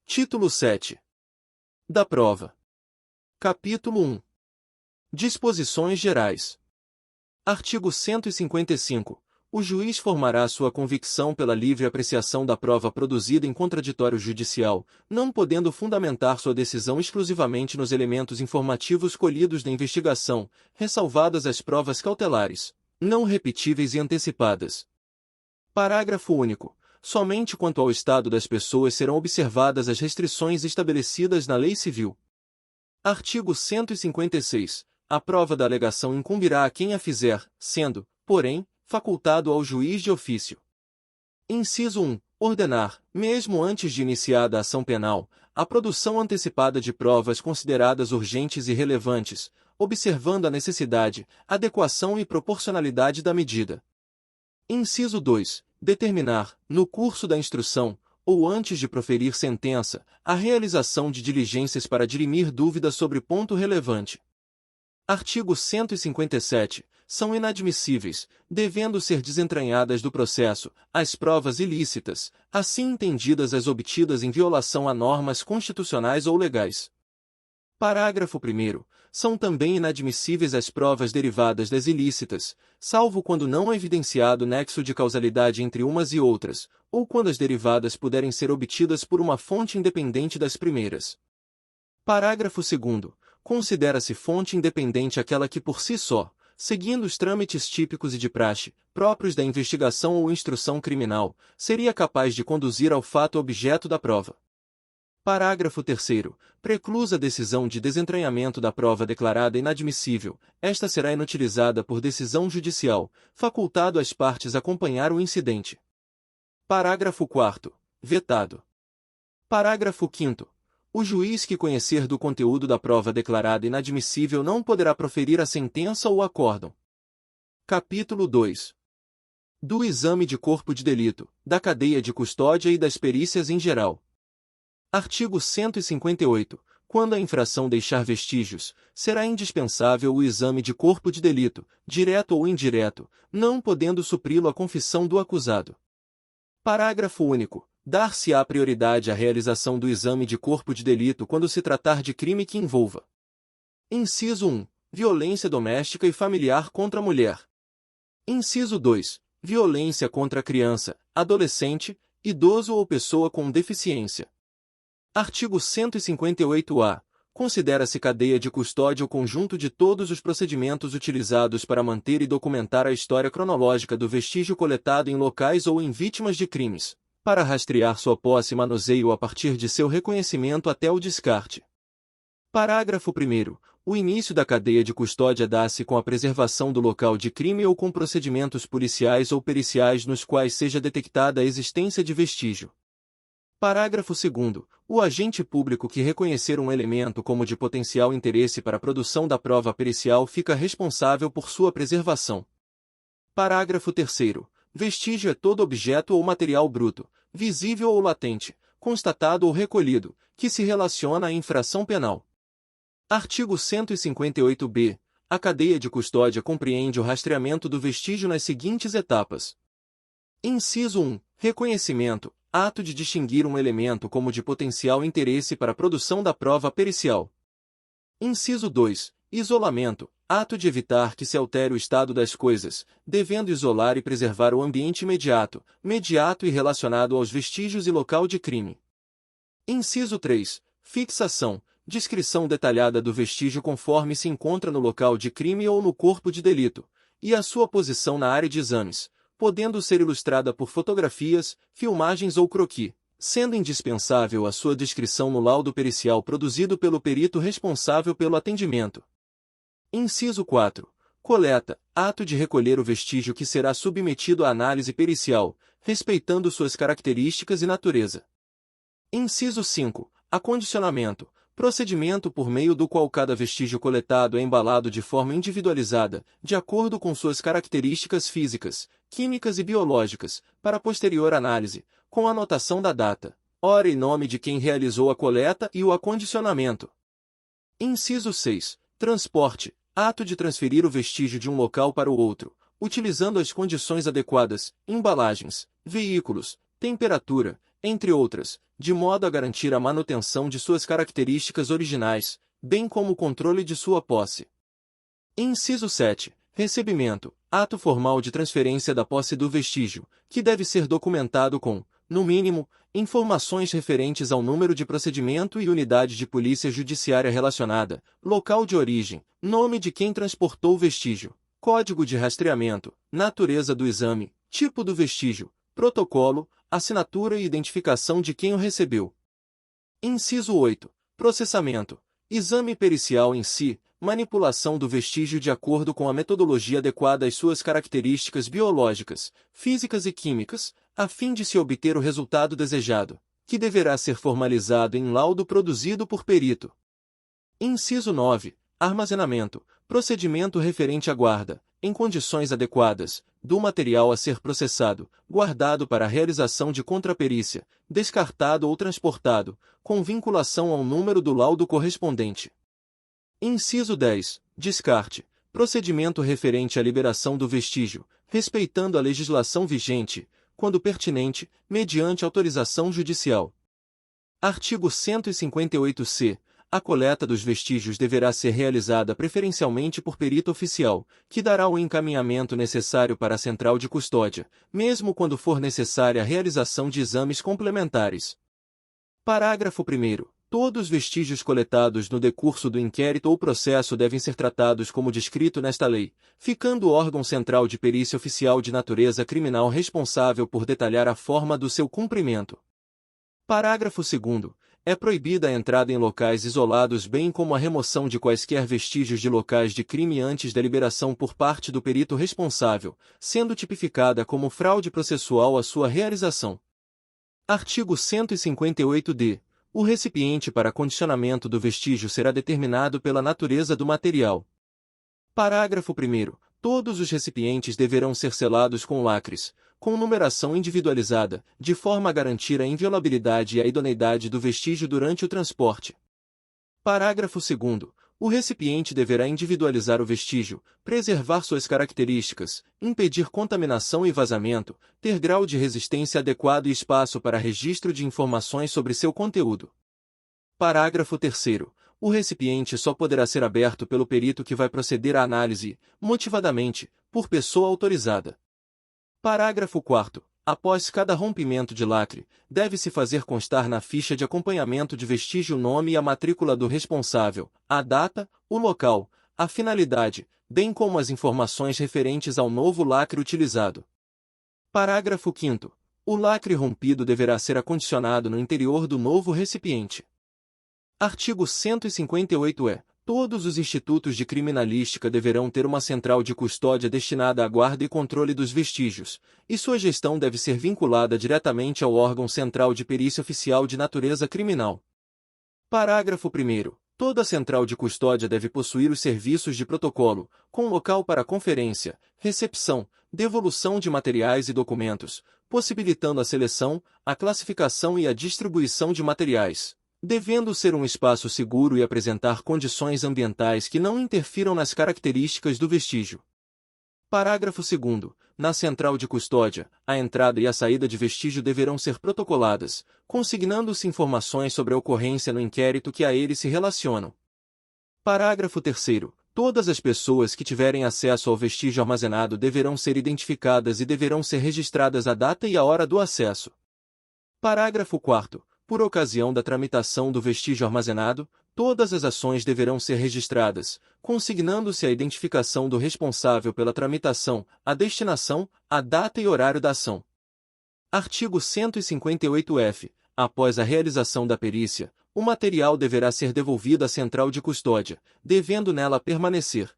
Título 7. Da prova. Capítulo 1. Disposições gerais. Artigo 155. O juiz formará sua convicção pela livre apreciação da prova produzida em contraditório judicial, não podendo fundamentar sua decisão exclusivamente nos elementos informativos colhidos da investigação, ressalvadas as provas cautelares, não repetíveis e antecipadas. Parágrafo único. Somente quanto ao estado das pessoas serão observadas as restrições estabelecidas na Lei Civil. Artigo 156. A prova da alegação incumbirá a quem a fizer, sendo, porém, facultado ao juiz de ofício. Inciso 1. Ordenar, mesmo antes de iniciada a ação penal, a produção antecipada de provas consideradas urgentes e relevantes, observando a necessidade, adequação e proporcionalidade da medida. Inciso 2. Determinar, no curso da instrução, ou antes de proferir sentença, a realização de diligências para dirimir dúvidas sobre ponto relevante. Artigo 157. São inadmissíveis, devendo ser desentranhadas do processo, as provas ilícitas, assim entendidas as obtidas em violação a normas constitucionais ou legais. Parágrafo 1º. São também inadmissíveis as provas derivadas das ilícitas, salvo quando não evidenciado nexo de causalidade entre umas e outras, ou quando as derivadas puderem ser obtidas por uma fonte independente das primeiras. Parágrafo 2º. Considera-se fonte independente aquela que por si só, seguindo os trâmites típicos e de praxe, próprios da investigação ou instrução criminal, seria capaz de conduzir ao fato objeto da prova. Parágrafo 3º. Preclusa a decisão de desentranhamento da prova declarada inadmissível, esta será inutilizada por decisão judicial, facultado às partes acompanhar o incidente. Parágrafo 4º. Vetado. Parágrafo 5º. O juiz que conhecer do conteúdo da prova declarada inadmissível não poderá proferir a sentença ou acórdão. Capítulo 2. Do exame de corpo de delito, da cadeia de custódia e das perícias em geral. Artigo 158. Quando a infração deixar vestígios, será indispensável o exame de corpo de delito, direto ou indireto, não podendo supri-lo a confissão do acusado. Parágrafo único. Dar-se-á prioridade à realização do exame de corpo de delito quando se tratar de crime que envolva. Inciso 1. Violência doméstica e familiar contra a mulher. Inciso 2. Violência contra a criança, adolescente, idoso ou pessoa com deficiência. Artigo 158-A. Considera-se cadeia de custódia o conjunto de todos os procedimentos utilizados para manter e documentar a história cronológica do vestígio coletado em locais ou em vítimas de crimes, para rastrear sua posse e manuseio a partir de seu reconhecimento até o descarte. Parágrafo 1º. O início da cadeia de custódia dá-se com a preservação do local de crime ou com procedimentos policiais ou periciais nos quais seja detectada a existência de vestígio. Parágrafo 2º. O agente público que reconhecer um elemento como de potencial interesse para a produção da prova pericial fica responsável por sua preservação. Parágrafo 3º. Vestígio é todo objeto ou material bruto, visível ou latente, constatado ou recolhido, que se relaciona à infração penal. Artigo 158-B. A cadeia de custódia compreende o rastreamento do vestígio nas seguintes etapas. Inciso 1. Reconhecimento. Ato de distinguir um elemento como de potencial interesse para a produção da prova pericial. Inciso 2. Isolamento. Ato de evitar que se altere o estado das coisas, devendo isolar e preservar o ambiente imediato, mediato e relacionado aos vestígios e local de crime. Inciso 3. Fixação. Descrição detalhada do vestígio conforme se encontra no local de crime ou no corpo de delito, e a sua posição na área de exames, podendo ser ilustrada por fotografias, filmagens ou croquis, sendo indispensável a sua descrição no laudo pericial produzido pelo perito responsável pelo atendimento. Inciso 4. Coleta. Ato de recolher o vestígio que será submetido à análise pericial, respeitando suas características e natureza. Inciso 5. Acondicionamento. Procedimento por meio do qual cada vestígio coletado é embalado de forma individualizada, de acordo com suas características físicas, químicas e biológicas, para posterior análise, com anotação da data, hora e nome de quem realizou a coleta e o acondicionamento. Inciso 6. Transporte. Ato de transferir o vestígio de um local para o outro, utilizando as condições adequadas, embalagens, veículos, temperatura, entre outras, de modo a garantir a manutenção de suas características originais, bem como o controle de sua posse. Inciso 7. Recebimento. Ato formal de transferência da posse do vestígio, que deve ser documentado com, no mínimo, informações referentes ao número de procedimento e unidade de polícia judiciária relacionada, local de origem, nome de quem transportou o vestígio, código de rastreamento, natureza do exame, tipo do vestígio, protocolo, assinatura e identificação de quem o recebeu. Inciso 8. Processamento. Exame pericial em si, manipulação do vestígio de acordo com a metodologia adequada às suas características biológicas, físicas e químicas, a fim de se obter o resultado desejado, que deverá ser formalizado em laudo produzido por perito. Inciso 9. Armazenamento. Procedimento referente à guarda, em condições adequadas, do material a ser processado, guardado para a realização de contraperícia, descartado ou transportado, com vinculação ao número do laudo correspondente. Inciso 10. Descarte. Procedimento referente à liberação do vestígio, respeitando a legislação vigente, quando pertinente, mediante autorização judicial. Artigo 158-C. A coleta dos vestígios deverá ser realizada preferencialmente por perito oficial, que dará o encaminhamento necessário para a central de custódia, mesmo quando for necessária a realização de exames complementares. Parágrafo 1º. Todos os vestígios coletados no decurso do inquérito ou processo devem ser tratados como descrito nesta lei, ficando o órgão central de perícia oficial de natureza criminal responsável por detalhar a forma do seu cumprimento. Parágrafo 2º. É proibida a entrada em locais isolados bem como a remoção de quaisquer vestígios de locais de crime antes da liberação por parte do perito responsável, sendo tipificada como fraude processual a sua realização. Artigo 158-D. O recipiente para condicionamento do vestígio será determinado pela natureza do material. Parágrafo 1º. Todos os recipientes deverão ser selados com lacres, com numeração individualizada, de forma a garantir a inviolabilidade e a idoneidade do vestígio durante o transporte. Parágrafo 2º. O recipiente deverá individualizar o vestígio, preservar suas características, impedir contaminação e vazamento, ter grau de resistência adequado e espaço para registro de informações sobre seu conteúdo. Parágrafo 3º. O recipiente só poderá ser aberto pelo perito que vai proceder à análise, motivadamente, por pessoa autorizada. Parágrafo 4º. Após cada rompimento de lacre, deve-se fazer constar na ficha de acompanhamento de vestígio o nome e a matrícula do responsável, a data, o local, a finalidade, bem como as informações referentes ao novo lacre utilizado. Parágrafo 5º. O lacre rompido deverá ser acondicionado no interior do novo recipiente. Artigo 158-E. Todos os institutos de criminalística deverão ter uma central de custódia destinada à guarda e controle dos vestígios, e sua gestão deve ser vinculada diretamente ao órgão central de perícia oficial de natureza criminal. Parágrafo 1º. Toda central de custódia deve possuir os serviços de protocolo, com local para conferência, recepção, devolução de materiais e documentos, possibilitando a seleção, a classificação e a distribuição de materiais, devendo ser um espaço seguro e apresentar condições ambientais que não interfiram nas características do vestígio. Parágrafo 2º. Na central de custódia, a entrada e a saída de vestígio deverão ser protocoladas, consignando-se informações sobre a ocorrência no inquérito que a ele se relacionam. Parágrafo 3º. Todas as pessoas que tiverem acesso ao vestígio armazenado deverão ser identificadas e deverão ser registradas a data e a hora do acesso. Parágrafo 4º. Por ocasião da tramitação do vestígio armazenado, todas as ações deverão ser registradas, consignando-se a identificação do responsável pela tramitação, a destinação, a data e horário da ação. Artigo 158-F. Após a realização da perícia, o material deverá ser devolvido à central de custódia, devendo nela permanecer.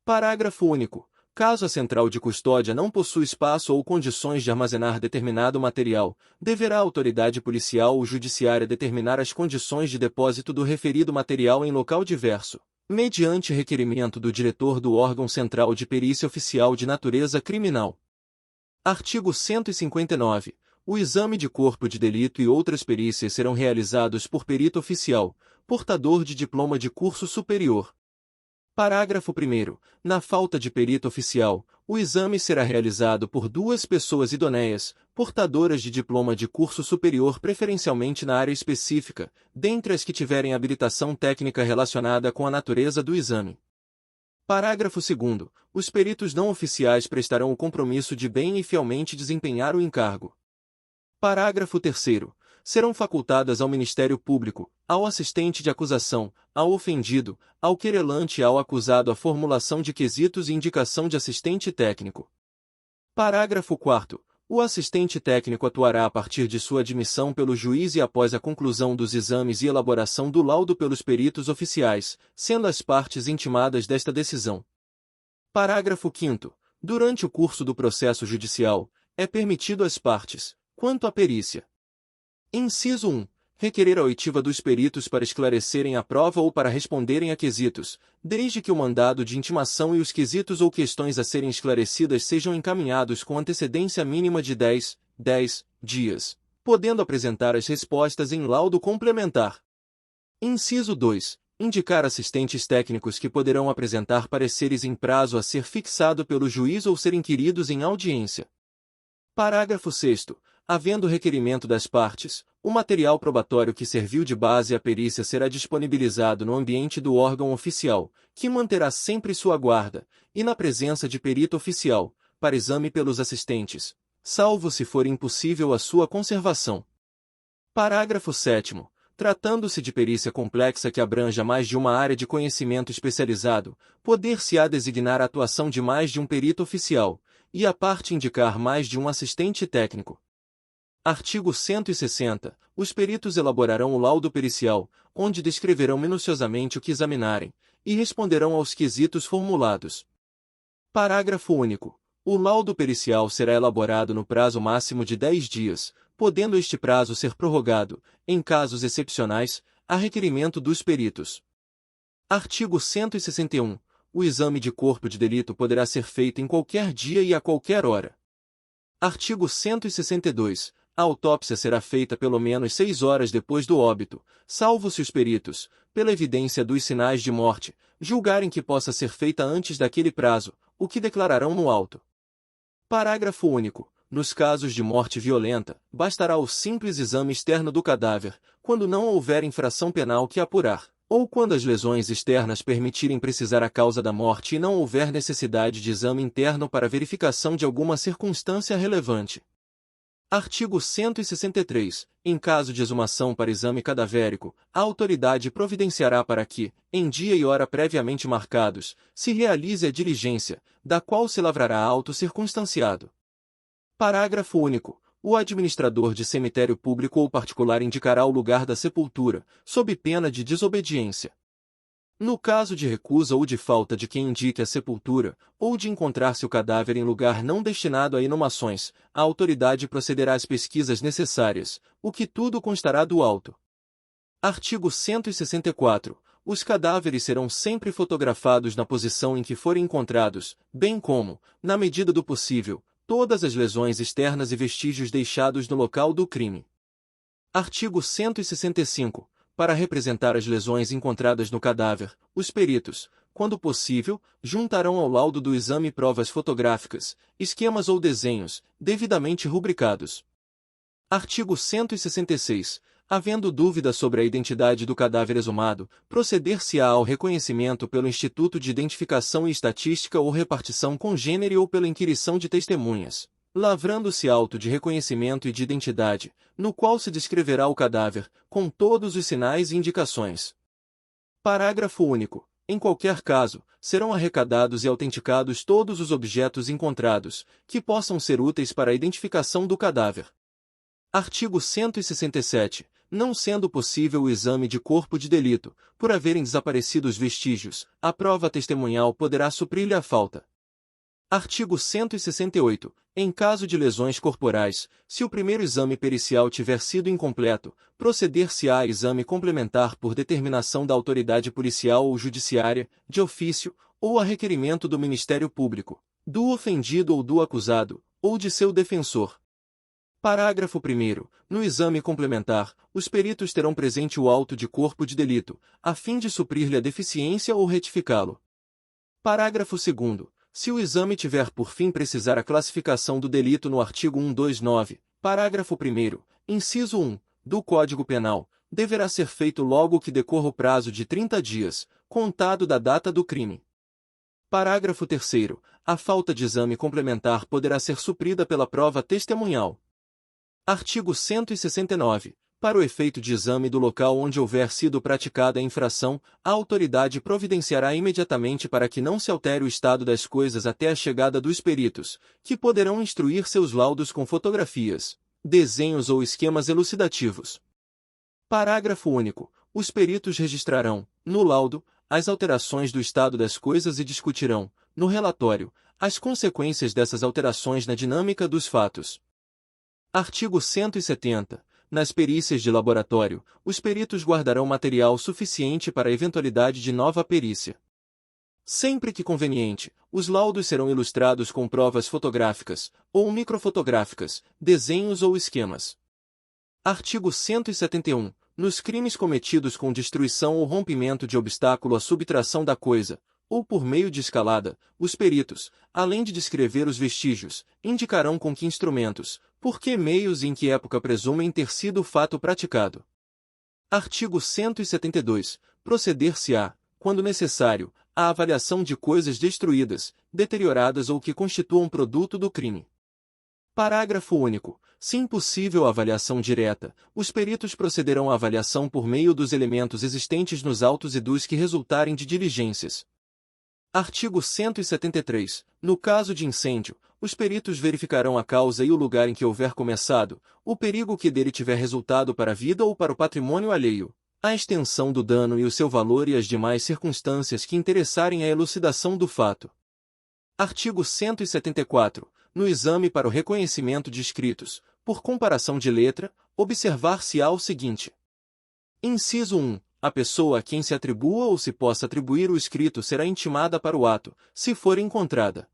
Parágrafo único. Caso a central de custódia não possua espaço ou condições de armazenar determinado material, deverá a autoridade policial ou judiciária determinar as condições de depósito do referido material em local diverso, mediante requerimento do diretor do órgão central de perícia oficial de natureza criminal. Artigo 159. O exame de corpo de delito e outras perícias serão realizados por perito oficial, portador de diploma de curso superior. Parágrafo 1º. Na falta de perito oficial, O exame será realizado por 2 pessoas idôneas, portadoras de diploma de curso superior preferencialmente na área específica, dentre as que tiverem habilitação técnica relacionada com a natureza do exame. Parágrafo 2º. Os peritos não oficiais prestarão o compromisso de bem e fielmente desempenhar o encargo. Parágrafo 3º. Serão facultadas ao Ministério Público, ao assistente de acusação, ao ofendido, ao querelante e ao acusado a formulação de quesitos e indicação de assistente técnico. Parágrafo 4º. O assistente técnico atuará a partir de sua admissão pelo juiz e após a conclusão dos exames e elaboração do laudo pelos peritos oficiais, sendo as partes intimadas desta decisão. Parágrafo 5º. Durante o curso do processo judicial, é permitido às partes, quanto à perícia: Inciso 1. Requerer a oitiva dos peritos para esclarecerem a prova ou para responderem a quesitos, desde que o mandado de intimação e os quesitos ou questões a serem esclarecidas sejam encaminhados com antecedência mínima de 10 dias, podendo apresentar as respostas em laudo complementar. Inciso 2. Indicar assistentes técnicos que poderão apresentar pareceres em prazo a ser fixado pelo juiz ou ser inquiridos em audiência. Parágrafo 6º. Havendo requerimento das partes, o material probatório que serviu de base à perícia será disponibilizado no ambiente do órgão oficial, que manterá sempre sua guarda, e na presença de perito oficial, para exame pelos assistentes, salvo se for impossível a sua conservação. Parágrafo 7º. Tratando-se de perícia complexa que abranja mais de uma área de conhecimento especializado, poder-se-á designar a atuação de mais de um perito oficial, e a parte indicar mais de um assistente técnico. Artigo 160. Os peritos elaborarão o laudo pericial, onde descreverão minuciosamente o que examinarem, e responderão aos quesitos formulados. Parágrafo único. O laudo pericial será elaborado no prazo máximo de 10 dias, podendo este prazo ser prorrogado, em casos excepcionais, a requerimento dos peritos. Artigo 161. O exame de corpo de delito poderá ser feito em qualquer dia e a qualquer hora. Artigo 162. A autópsia será feita pelo menos 6 horas depois do óbito, salvo se os peritos, pela evidência dos sinais de morte, julgarem que possa ser feita antes daquele prazo, o que declararão no auto. Parágrafo único. Nos casos de morte violenta, bastará o simples exame externo do cadáver, quando não houver infração penal que apurar, ou quando as lesões externas permitirem precisar a causa da morte e não houver necessidade de exame interno para verificação de alguma circunstância relevante. Artigo 163. Em caso de exumação para exame cadavérico, a autoridade providenciará para que, em dia e hora previamente marcados, se realize a diligência, da qual se lavrará auto circunstanciado. Parágrafo único. O administrador de cemitério público ou particular indicará o lugar da sepultura, sob pena de desobediência. No caso de recusa ou de falta de quem indique a sepultura, ou de encontrar-se o cadáver em lugar não destinado a inumações, a autoridade procederá às pesquisas necessárias, o que tudo constará do auto. Artigo 164. Os cadáveres serão sempre fotografados na posição em que forem encontrados, bem como, na medida do possível, todas as lesões externas e vestígios deixados no local do crime. Artigo 165. Para representar as lesões encontradas no cadáver, os peritos, quando possível, juntarão ao laudo do exame provas fotográficas, esquemas ou desenhos, devidamente rubricados. Artigo 166. Havendo dúvida sobre a identidade do cadáver exumado, proceder-se-á ao reconhecimento pelo Instituto de Identificação e Estatística ou repartição congênere ou pela inquirição de testemunhas, lavrando-se auto de reconhecimento e de identidade, no qual se descreverá o cadáver, com todos os sinais e indicações. Parágrafo único. Em qualquer caso, serão arrecadados e autenticados todos os objetos encontrados, que possam ser úteis para a identificação do cadáver. Artigo 167. Não sendo possível o exame de corpo de delito, por haverem desaparecido os vestígios, a prova testemunhal poderá suprir-lhe a falta. Artigo 168. Em caso de lesões corporais, se o primeiro exame pericial tiver sido incompleto, proceder-se-á a exame complementar por determinação da autoridade policial ou judiciária, de ofício, ou a requerimento do Ministério Público, do ofendido ou do acusado, ou de seu defensor. Parágrafo 1º. No exame complementar, os peritos terão presente o auto de corpo de delito, a fim de suprir-lhe a deficiência ou retificá-lo. Parágrafo 2º. Se o exame tiver por fim precisar a classificação do delito no artigo 129, parágrafo 1º, inciso 1, do Código Penal, deverá ser feito logo que decorra o prazo de 30 dias, contado da data do crime. Parágrafo 3º. A falta de exame complementar poderá ser suprida pela prova testemunhal. Artigo 169. Para o efeito de exame do local onde houver sido praticada a infração, a autoridade providenciará imediatamente para que não se altere o estado das coisas até a chegada dos peritos, que poderão instruir seus laudos com fotografias, desenhos ou esquemas elucidativos. Parágrafo único. Os peritos registrarão, no laudo, as alterações do estado das coisas e discutirão, no relatório, as consequências dessas alterações na dinâmica dos fatos. Artigo 170. Nas perícias de laboratório, os peritos guardarão material suficiente para a eventualidade de nova perícia. Sempre que conveniente, os laudos serão ilustrados com provas fotográficas, ou microfotográficas, desenhos ou esquemas. Artigo 171. Nos crimes cometidos com destruição ou rompimento de obstáculo à subtração da coisa, ou por meio de escalada, os peritos, além de descrever os vestígios, indicarão com que instrumentos, por que meios e em que época presumem ter sido o fato praticado. Artigo 172. Proceder-se-á, quando necessário, à avaliação de coisas destruídas, deterioradas ou que constituam produto do crime. Parágrafo único. Se impossível a avaliação direta, os peritos procederão à avaliação por meio dos elementos existentes nos autos e dos que resultarem de diligências. Artigo 173. No caso de incêndio, os peritos verificarão a causa e o lugar em que houver começado, o perigo que dele tiver resultado para a vida ou para o patrimônio alheio, a extensão do dano e o seu valor e as demais circunstâncias que interessarem a elucidação do fato. Artigo 174. No exame para o reconhecimento de escritos, por comparação de letra, observar-se-á o seguinte. Inciso 1. A pessoa a quem se atribua ou se possa atribuir o escrito será intimada para o ato, se for encontrada.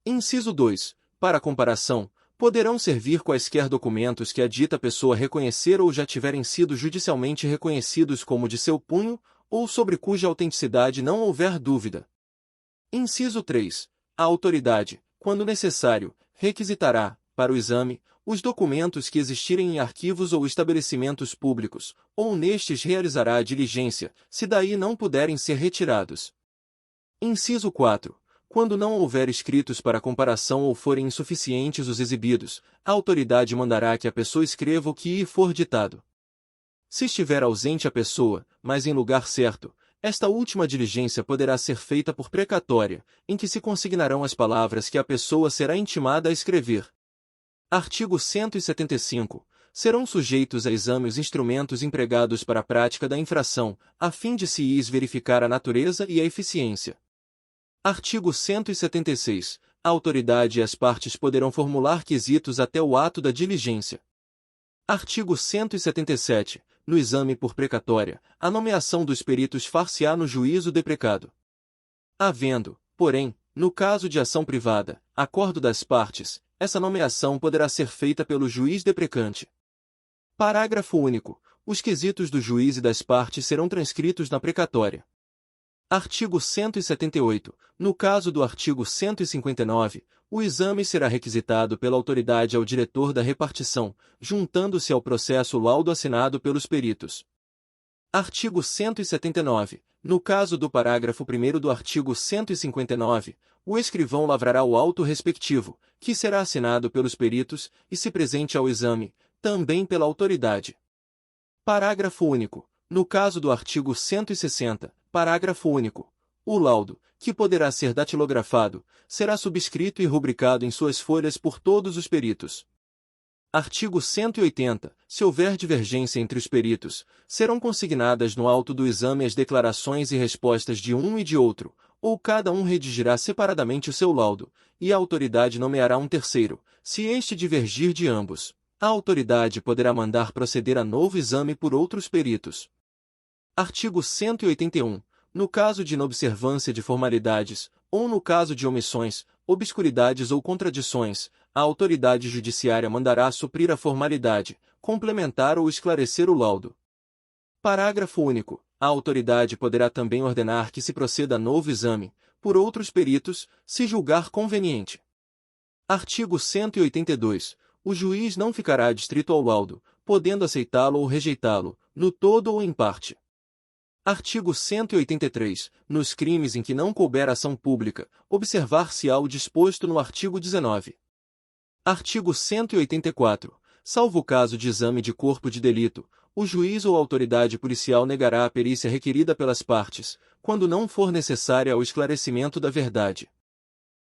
Inciso 2. Para comparação, poderão servir quaisquer documentos que a dita pessoa reconhecer ou já tiverem sido judicialmente reconhecidos como de seu punho, ou sobre cuja autenticidade não houver dúvida. Inciso 3. A autoridade, quando necessário, requisitará, para o exame, os documentos que existirem em arquivos ou estabelecimentos públicos, ou nestes realizará a diligência, se daí não puderem ser retirados. Inciso 4. Quando não houver escritos para comparação ou forem insuficientes os exibidos, a autoridade mandará que a pessoa escreva o que lhe for ditado. Se estiver ausente a pessoa, mas em lugar certo, esta última diligência poderá ser feita por precatória, em que se consignarão as palavras que a pessoa será intimada a escrever. Artigo 175. Serão sujeitos a exame os instrumentos empregados para a prática da infração, a fim de se verificar a natureza e a eficiência. Artigo 176. A autoridade e as partes poderão formular quesitos até o ato da diligência. Artigo 177. No exame por precatória, a nomeação dos peritos far-se-á no juízo deprecado. Havendo, porém, no caso de ação privada, acordo das partes, essa nomeação poderá ser feita pelo juiz deprecante. Parágrafo único. Os quesitos do juiz e das partes serão transcritos na precatória. Artigo 178. No caso do artigo 159, o exame será requisitado pela autoridade ao diretor da repartição, juntando-se ao processo o laudo assinado pelos peritos. Artigo 179. No caso do parágrafo 1º do artigo 159, o escrivão lavrará o auto respectivo, que será assinado pelos peritos, e se presente ao exame, também pela autoridade. Parágrafo único. No caso do artigo 160, parágrafo único, o laudo, que poderá ser datilografado, será subscrito e rubricado em suas folhas por todos os peritos. Artigo 180. Se houver divergência entre os peritos, serão consignadas no auto do exame as declarações e respostas de um e de outro, ou cada um redigirá separadamente o seu laudo, e a autoridade nomeará um terceiro, se este divergir de ambos. A autoridade poderá mandar proceder a novo exame por outros peritos. Artigo 181. No caso de inobservância de formalidades, ou no caso de omissões, obscuridades ou contradições, a autoridade judiciária mandará suprir a formalidade, complementar ou esclarecer o laudo. Parágrafo único. A autoridade poderá também ordenar que se proceda a novo exame, por outros peritos, se julgar conveniente. Artigo 182. O juiz não ficará adstrito ao laudo, podendo aceitá-lo ou rejeitá-lo, no todo ou em parte. Artigo 183. Nos crimes em que não couber ação pública, observar-se-á o disposto no artigo 19. Artigo 184. Salvo o caso de exame de corpo de delito, o juiz ou autoridade policial negará a perícia requerida pelas partes, quando não for necessária ao esclarecimento da verdade.